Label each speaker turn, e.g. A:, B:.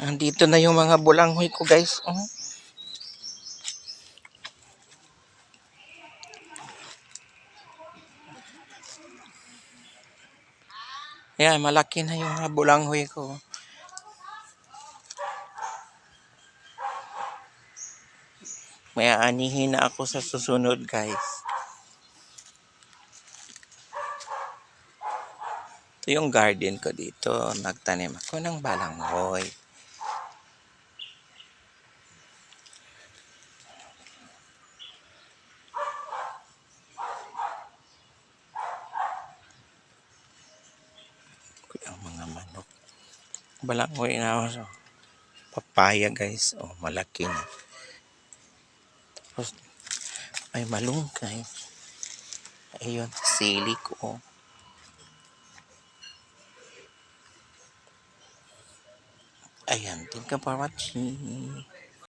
A: Andito na yung mga bulanghoy ko, guys. Oh. Ayan, malaki na yung mga bulanghoy ko. May aanihin na ako sa susunod, guys. Ito yung garden ko dito. Nagtanim ako ng balanghoy. Ang mga manok. Balanghoy na ako. So, papaya, guys. Oh, malaki na. Tapos, ay malunggay. Ayun, sili ko. Ayan, thank you for watching.